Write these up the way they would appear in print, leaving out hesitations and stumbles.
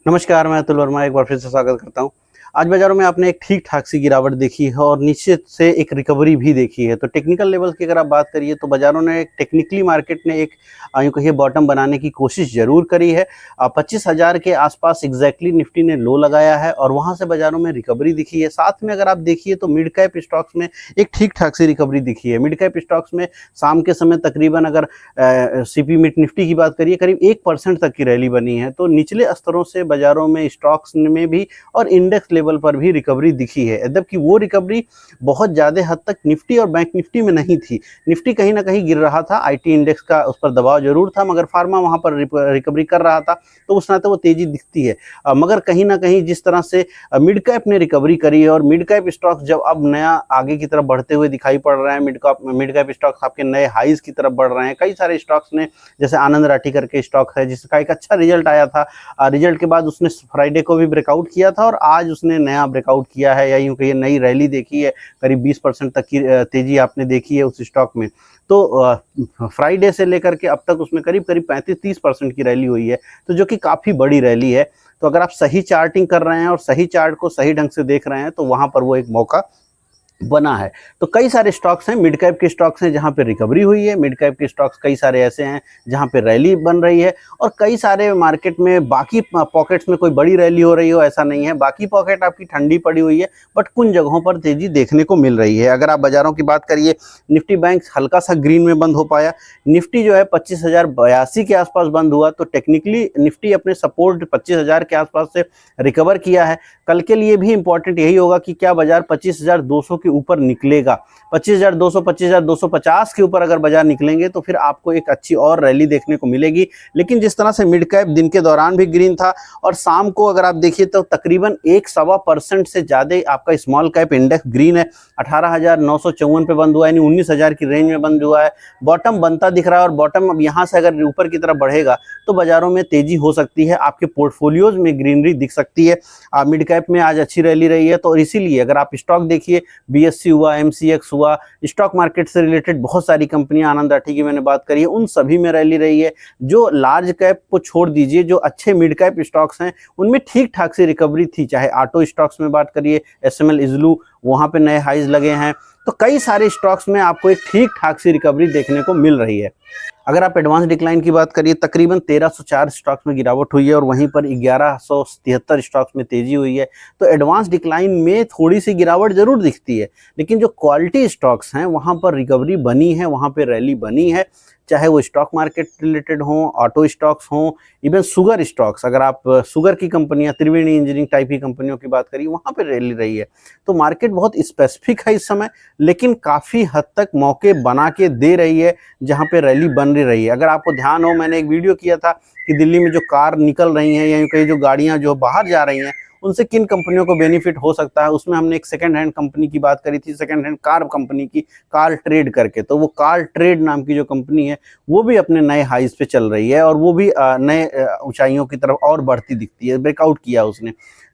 नमस्कार, मैं अतुल वर्मा एक बार फिर से स्वागत करता हूं। आज बाज़ारों में आपने एक ठीक-ठाक सी गिरावट देखी है और निश्चित से एक रिकवरी भी देखी है। तो टेक्निकल लेवल की अगर आप बात करिए तो बाज़ारों ने टेक्निकली मार्केट ने एक यूँ कहिए बॉटम बनाने की कोशिश ज़रूर करी है। 25,000 के आसपास एग्ज़ैक्टली निफ्टी ने लो लगाया है और वहाँ से बाज़ारों में रिकवरी दिखी है। साथ में अगर आप देखिए तो मिड कैप स्टॉक्स में एक ठीक-ठाक सी रिकवरी दिखी है। मिड कैप स्टॉक्स में शाम के समय तकरीबन अगर सीपी मिड निफ्टी की बात करिए करीब 1% तक की रैली बनी है। तो निचले स्तरों से बाज़ारों में स्टॉक्स में भी और इंडेक्स लेवल पर भी रिकवरी दिखी है। जबकि वो रिकवरी बहुत ज़्यादा हद तक निफ्टी और बैंक निफ्टी में नहीं थी। निफ्टी कहीं न कहीं गिर रहा था, आईटी इंडेक्स का उस पर दबाव ज़रूर था, मगर फार्मा वहाँ पर रिकवरी कर रहा था, तो उस नाते वो तेज़ी दिखती है। मगर कहीं न कहीं जिस तरह से मिड कैप ने रिकवरी करी है और मिड कैप स्टॉक्स जब अब नया आगे की तरफ बढ़ते हुए दिखाई पड़ रहे हैं, मिड कैप स्टॉक्स आपके नए हाईज़ की तरफ बढ़ रहे हैं। कई सारे स्टॉक्स ने, जैसे आनंद राठी करके स्टॉक है जिसका एक अच्छा रिजल्ट आया था, रिजल्ट के बाद उसने फ्राइडे को भी ब्रेकआउट किया था और आज उसने नया ब्रेकआउट किया है, या यूँ कहिए नई रैली देखी है। करीब 20% तक की तेजी आपने देखी है उस स्टॉक में। तो फ्राइडे से लेकर के अब तक उसमें करीब-करीब 35-30% की रैली हुई है, तो जो कि काफ़ी बड़ी रैली है। तो अगर आप सही चार्टिंग कर रहे हैं और सही चार्ट को सही ढंग से देख रहे हैं, तो वहाँ पर वो एक मौका बना है। तो कई सारे स्टॉक्स हैं, मिड कैप के स्टॉक्स हैं जहाँ पे रिकवरी हुई है, मिड कैप के स्टॉक्स कई सारे ऐसे हैं जहाँ पे रैली बन रही है, और कई सारे मार्केट में बाकी पॉकेट्स में कोई बड़ी रैली हो रही हो ऐसा नहीं है। बाकी पॉकेट आपकी ठंडी पड़ी हुई है, बट कुछ जगहों पर तेजी देखने को मिल रही है। अगर आप बाज़ारों की बात करिए, निफ्टी बैंक हल्का-सा ग्रीन में बंद हो पाया। निफ्टी जो है 25,082 के आसपास बंद हुआ, तो टेक्निकली निफ्टी अपने सपोर्ट 25,000 के आसपास से रिकवर किया है। कल के लिए भी इंपॉर्टेंट यही होगा कि क्या बाज़ार 25,200 के ऊपर निकलेगा। 25,200, 25,250 के ऊपर अगर बाजार निकलेंगे तो फिर आपको एक अच्छी और रैली देखने को मिलेगी। लेकिन जिस तरह से मिड कैप दिन के दौरान भी ग्रीन था और शाम को अगर आप देखिए तो तकरीबन 1-1.25% से ज़्यादा आपका स्मॉल कैप इंडेक्स ग्रीन है। 18,954 पे बंद हुआ, यानी 19,000 की रेंज में बंद हुआ है। बॉटम बनता दिख रहा है और बॉटम अब यहाँ से अगर ऊपर की तरफ बढ़ेगा तो बाज़ारों में तेज़ी हो सकती है, आपके पोर्टफोलियोज़ में ग्रीनरी दिख सकती है। मिड कैप में आज अच्छी रैली रही है, तो इसीलिए अगर आप स्टॉक देखिए, बीएससी हुआ, एमसीएक्स हुआ, स्टॉक मार्केट से रिलेटेड बहुत सारी कंपनियां, आनंद राठी की मैंने बात करी है, उन सभी में रैली रही है। जो लार्ज कैप को छोड़ दीजिए, जो अच्छे मिड कैप स्टॉक्स हैं उनमें ठीक ठाक सी रिकवरी थी। चाहे ऑटो स्टॉक्स में बात करिए, एसएमएल इजलू, वहाँ पे नए हाइज लगे हैं। तो कई सारे स्टॉक्स में आपको एक ठीक ठाक सी रिकवरी देखने को मिल रही है। अगर आप एडवांस डिक्लाइन की बात करिए, तकरीबन 1304 स्टॉक्स में गिरावट हुई है और वहीं पर 1173 स्टॉक्स में तेजी हुई है। तो एडवांस डिक्लाइन में थोड़ी सी गिरावट जरूर दिखती है, लेकिन जो क्वालिटी स्टॉक्स हैं वहाँ पर रिकवरी बनी है, वहाँ पर रैली बनी है। चाहे वो स्टॉक मार्केट रिलेटेड हों, ऑटो स्टॉक्स हों, इवन शुगर स्टॉक्स, अगर आप शुगर की कंपनियां, त्रिवेणी इंजीनियरिंग टाइप की कंपनियों की बात करिए, वहाँ पर रैली रही है। तो मार्केट बहुत स्पेसिफिक है इस समय, लेकिन काफ़ी हद तक मौके बना के दे रही है जहाँ पे रैली बन रही है। अगर आपको ध्यान हो, मैंने एक वीडियो किया था कि दिल्ली में जो कार निकल रही हैं या कहीं जो गाड़ियाँ जो बाहर जा रही हैं, उनसे किन कंपनियों को बेनिफिट हो सकता है। उसमें हमने एक सेकंड हैंड कंपनी की बात करी थी, सेकंड हैंड कार कंपनी की, कार ट्रेड करके। तो वो कार ट्रेड नाम की जो कंपनी है वो भी अपने नए हाइज पे चल रही है और वो भी नए ऊंचाइयों की तरफ और बढ़ती दिखती है, ब्रेकआउट किया उसने।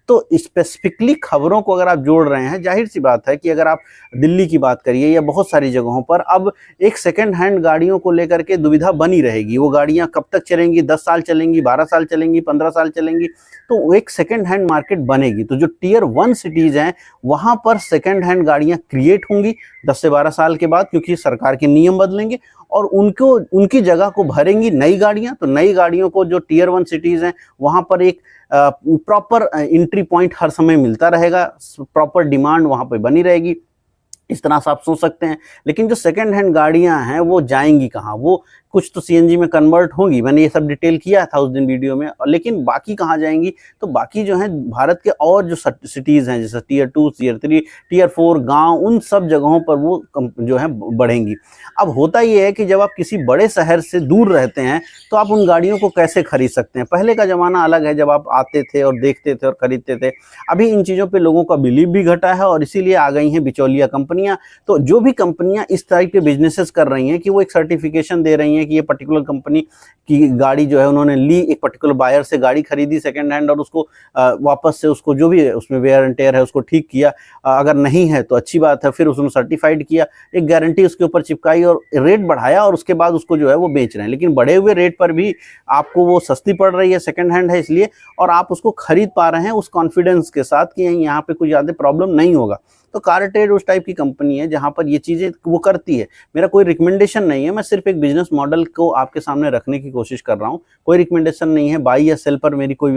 तो स्पेसिफिकली खबरों को अगर आप जोड़ रहे हैं, जाहिर सी बात है कि अगर आप दिल्ली की बात करिए या बहुत सारी जगहों पर अब एक सेकंड हैंड गाड़ियों को लेकर के दुविधा बनी रहेगी। वो गाड़ियां कब तक चलेंगी, 10 साल चलेंगी, 12 साल चलेंगी, 15 साल चलेंगी, तो एक सेकंड हैंड मार्केट बनेगी। तो जो टियर 1 सिटीज हैं वहां पर सेकंड हैंड गाड़ियां क्रिएट होंगी 10 से 12 साल के बाद, क्योंकि सरकार के नियम बदलेंगे और उनकी जगह को भरेंगी नई गाड़ियां। तो नई गाड़ियों को जो टियर 1 सिटीज हैं वहां पर एक प्रॉपर एंट्री पॉइंट हर समय मिलता रहेगा, प्रॉपर डिमांड वहां पे बनी रहेगी। इस तरह से आप सोच सकते हैं। लेकिन जो सेकंड हैंड गाड़ियां हैं वो जाएंगी कहाँ? वो कुछ तो सीएनजी में कन्वर्ट होंगी, मैंने ये सब डिटेल किया था उस दिन वीडियो में, लेकिन बाकी कहाँ जाएंगी? तो बाकी जो है भारत के और जो सिटीज़ हैं, जैसे टियर 2, टियर 3, टियर 4 गांव, उन सब जगहों पर वो जो है बढ़ेंगी। अब होता ये है कि जब आप किसी बड़े शहर से दूर रहते हैं तो आप उन गाड़ियों को कैसे खरीद सकते हैं? पहले का ज़माना अलग है, जब आप आते थे और देखते थे और खरीदते थे। अभी इन चीज़ों पर लोगों का बिलीव भी घटा है और इसीलिए आ गई हैं बिचौलिया कंपनियाँ। तो जो भी कंपनियाँ इस टाइप के बिजनेसेस कर रही हैं कि वो एक सर्टिफिकेशन दे रही हैं है कि ये पर्टिकुलर कंपनी की गाड़ी जो है उन्होंने ली, एक पर्टिकुलर बायर से गाड़ी खरीदी सेकंड हैंड और उसको वापस से उसको जो भी है उसमें वेयर एंड टेयर है उसको ठीक किया। अगर नहीं है तो अच्छी बात है, फिर उसने सर्टिफाइड किया, एक गारंटी उसके ऊपर चिपकाई और रेट बढ़ाया और उसके बाद उसको जो है वो बेच रहे हैं। लेकिन बढ़े हुए रेट पर भी आपको वो सस्ती पड़ रही है, सेकंड हैंड है इसलिए, और आप उसको खरीद पा रहे हैं उस कॉन्फिडेंस के साथ कि यहाँ पे कुछ ज़्यादा प्रॉब्लम नहीं होगा। तो कारटेड उस टाइप की कंपनी है जहाँ पर ये चीज़ें वो करती है। मेरा कोई रिकमेंडेशन नहीं है, मैं सिर्फ एक बिजनेस मॉडल को आपके सामने रखने की कोशिश कर रहा हूँ। कोई रिकमेंडेशन नहीं है, बाई या सेल पर मेरी कोई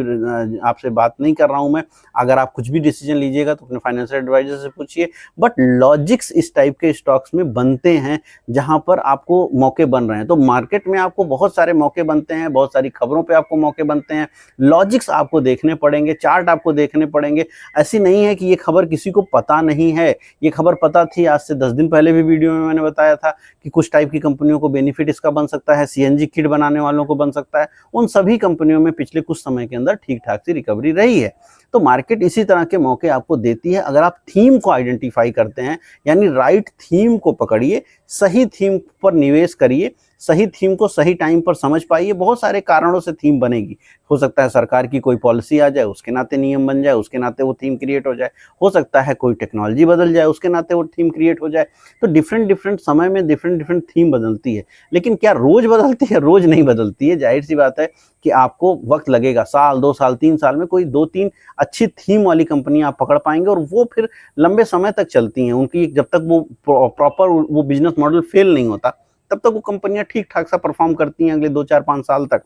आपसे बात नहीं कर रहा हूँ मैं। अगर आप कुछ भी डिसीजन लीजिएगा तो अपने फाइनेंशियल एडवाइजर से पूछिए, बट लॉजिक्स इस टाइप के स्टॉक्स में बनते हैं जहाँ पर आपको मौके बन रहे हैं। तो मार्केट में आपको बहुत सारे मौके बनते हैं, बहुत सारी खबरों पर आपको मौके बनते हैं, लॉजिक्स आपको देखने पड़ेंगे, चार्ट आपको देखने पड़ेंगे। ऐसी नहीं है कि ये खबर किसी को पता नहीं है, ये खबर पता थी। आज से 10 दिन पहले भी वीडियो में मैंने बताया था कि कुछ टाइप की कंपनियों को बेनिफिट इसका बन सकता है, सीएनजी किट बनाने वालों को बन सकता है। उन सभी कंपनियों में पिछले कुछ समय के अंदर ठीक ठाक सी रिकवरी रही है। तो मार्केट इसी तरह के मौके आपको देती है अगर आप थीम को आइडेंटिफाई करते हैं, यानी राइट थीम को पकड़िए, सही थीम पर निवेश करिए, सही थीम को सही टाइम पर समझ पाइए। बहुत सारे कारणों से थीम बनेगी। हो सकता है सरकार की कोई पॉलिसी आ जाए, उसके नाते नियम बन जाए, उसके नाते वो थीम क्रिएट हो जाए। हो सकता है कोई टेक्नोलॉजी बदल जाए, उसके नाते वो थीम क्रिएट हो जाए। तो डिफरेंट डिफरेंट समय में डिफरेंट डिफरेंट थीम बदलती है। लेकिन क्या रोज बदलती है? रोज नहीं बदलती है। जाहिर सी बात है कि आपको वक्त लगेगा, साल 2 साल 3 साल में कोई 2-3 अच्छी थीम वाली कंपनी आप पकड़ पाएंगे और वो फिर लंबे समय तक चलती हैं। उनकी जब तक वो प्रॉपर वो बिजनेस मॉडल फेल नहीं होता तब तक वो कंपनियां ठीक ठाक सा परफॉर्म करती हैं अगले 2-4-5 साल तक।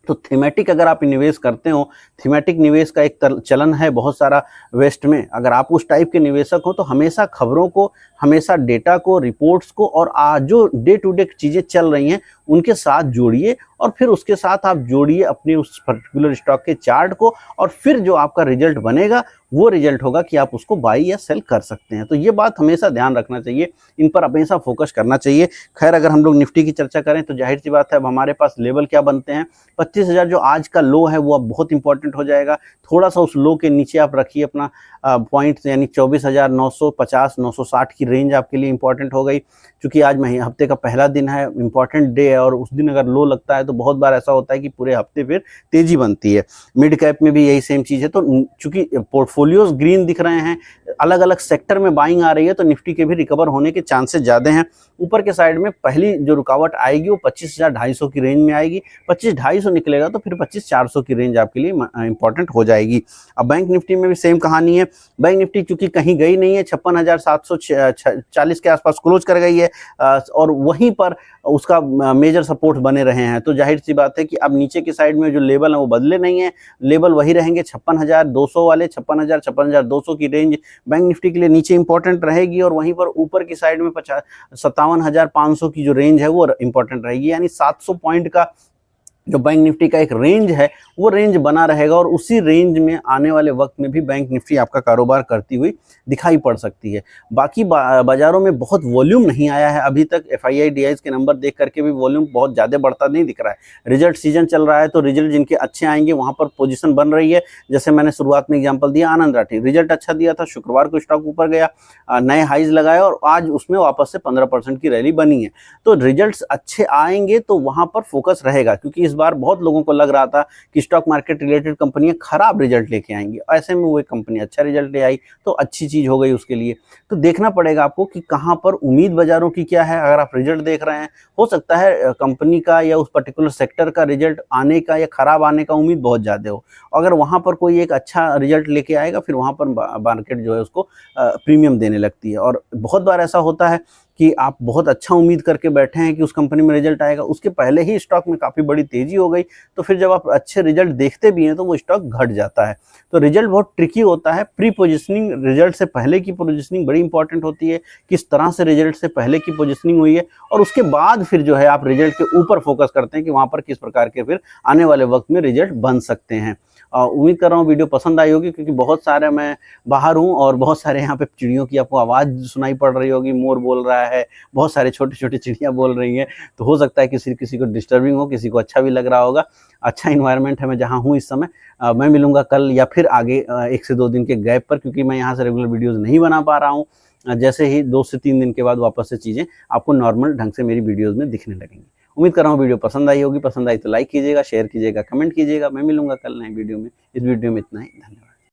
तो थीमेटिक अगर आप निवेश करते हो, थीमेटिक निवेश का एक चलन है बहुत सारा वेस्ट में। अगर आप उस टाइप के निवेशक हो तो हमेशा खबरों को, हमेशा डेटा को, रिपोर्ट्स को और आज जो डे टू डे चीज़ें चल रही हैं उनके साथ जोड़िए और फिर उसके साथ आप जोड़िए अपने उस पर्टिकुलर स्टॉक के चार्ट को, और फिर जो आपका रिजल्ट बनेगा वो रिजल्ट होगा कि आप उसको बाई या सेल कर सकते हैं। तो ये बात हमेशा ध्यान रखना चाहिए, इन पर हमेशा फोकस करना चाहिए। खैर, अगर हम लोग निफ्टी की चर्चा करें तो जाहिर सी बात है अब हमारे पास लेवल क्या बनते हैं। 25,000 जो आज का लो है वो अब बहुत इंपॉर्टेंट हो जाएगा। थोड़ा सा उस लो के नीचे आप रखिए अपना पॉइंट, यानी 24,950 960 की रेंज आपके लिए इंपॉर्टेंट हो गई। क्योंकि आज हफ्ते का पहला दिन है, इंपॉर्टेंट डे है, और उस दिन अगर लो लगता है तो बहुत बार ऐसा होता है कि पूरे हफ्ते फिर तेजी बनती है। मिड कैप में भी यही सेम चीज़ है। तो चूंकि पोर्टफोलियोज ग्रीन दिख रहे हैं, अलग अलग सेक्टर में बाइंग आ रही है, तो निफ्टी के भी रिकवर होने के चांसेस ज़्यादा हैं। ऊपर के साइड में पहली जो रुकावट आएगी वो 25,250 की रेंज में आएगी। 25,250 निकलेगा तो फिर 25,400 की रेंज आपके लिए इंपॉर्टेंट हो जाएगी। अब बैंक निफ्टी में भी सेम कहानी है। बैंक निफ्टी चूंकि कहीं गई नहीं है, 56,740 के आसपास क्लोज कर गई है और वहीं पर उसका मेजर सपोर्ट बने रहे हैं। तो जाहिर सी बात है कि अब नीचे की साइड में जो लेवल है वो बदले नहीं है, लेवल वही रहेंगे 56,200 वाले। 56,000 56,200 की रेंज बैंक निफ्टी के लिए नीचे इंपॉर्टेंट रहेगी, और वहीं पर ऊपर की साइड में 57,500 की जो रेंज है वो इंपॉर्टेंट रहेगी। यानी 700 पॉइंट का जो बैंक निफ्टी का एक रेंज है वो रेंज बना रहेगा, और उसी रेंज में आने वाले वक्त में भी बैंक निफ्टी आपका कारोबार करती हुई दिखाई पड़ सकती है। बाकी बाजारों में बहुत वॉल्यूम नहीं आया है अभी तक। एफआईआई डीआईज के नंबर देख करके भी वॉल्यूम बहुत ज़्यादा बढ़ता नहीं दिख रहा है। रिजल्ट सीजन चल रहा है तो रिजल्ट जिनके अच्छे आएंगे वहाँ पर पोजीशन बन रही है। जैसे मैंने शुरुआत में एग्जाम्पल दिया, आनंद राठी रिजल्ट अच्छा दिया था, शुक्रवार को स्टॉक ऊपर गया, नए हाइज लगाया और आज उसमें वापस से 15% की रैली बनी है। तो रिजल्ट्स अच्छे आएंगे तो वहाँ पर फोकस रहेगा, क्योंकि इस बार बहुत लोगों को लग रहा था कि स्टॉक मार्केट रिलेटेड कंपनियां खराब रिजल्ट लेके आएंगी, ऐसे में वो एक कंपनी अच्छा रिजल्ट ले आई तो अच्छी चीज हो गई उसके लिए। तो देखना पड़ेगा आपको कि कहां पर उम्मीद बाजारों की क्या है। अगर आप रिजल्ट देख रहे हैं, हो सकता है कंपनी का या उस पर्टिकुलर सेक्टर का रिजल्ट आने का या खराब आने का उम्मीद बहुत ज्यादा हो। अगर वहां पर कोई एक अच्छा रिजल्ट लेके आएगा फिर वहां पर मार्केट जो है उसको प्रीमियम देने लगती है। और बहुत बार ऐसा होता है कि आप बहुत अच्छा उम्मीद करके बैठे हैं कि उस कंपनी में रिजल्ट आएगा, उसके पहले ही स्टॉक में काफ़ी बड़ी तेजी हो गई, तो फिर जब आप अच्छे रिजल्ट देखते भी हैं तो वो स्टॉक घट जाता है। तो रिजल्ट बहुत ट्रिकी होता है। प्री पोजिशनिंग, रिजल्ट से पहले की पोजिशनिंग बड़ी इंपॉर्टेंट होती है, किस तरह से रिजल्ट से पहले की पोजिशनिंग हुई है, और उसके बाद फिर जो है आप रिजल्ट के ऊपर फोकस करते हैं कि वहाँ पर किस प्रकार के फिर आने वाले वक्त में रिजल्ट बन सकते हैं। उम्मीद कर रहा हूँ वीडियो पसंद आई होगी, क्योंकि बहुत सारे मैं बाहर हूँ और बहुत सारे यहाँ पे चिड़ियों की आपको आवाज़ सुनाई पड़ रही होगी। मोर बोल रहा है, बहुत सारे छोटे छोटे चिड़ियाँ बोल रही हैं, तो हो सकता है किसी किसी को डिस्टर्बिंग हो, किसी को अच्छा भी लग रहा होगा। अच्छा इन्वायरमेंट है मैं जहाँ हूँ इस समय। मैं मिलूंगा कल या फिर आगे 1 से 2 दिन के गैप पर, क्योंकि मैं यहाँ से रेगुलर वीडियोज़ नहीं बना पा रहा हूँ। जैसे ही 2 से 3 दिन के बाद वापस से चीज़ें आपको नॉर्मल ढंग से मेरी वीडियोज़ में दिखने लगेंगी। उम्मीद कर रहा हूँ वीडियो पसंद आई होगी, पसंद आई तो लाइक कीजिएगा, शेयर कीजिएगा, कमेंट कीजिएगा। मैं मिलूंगा कल नए वीडियो में। इस वीडियो में इतना ही, धन्यवाद।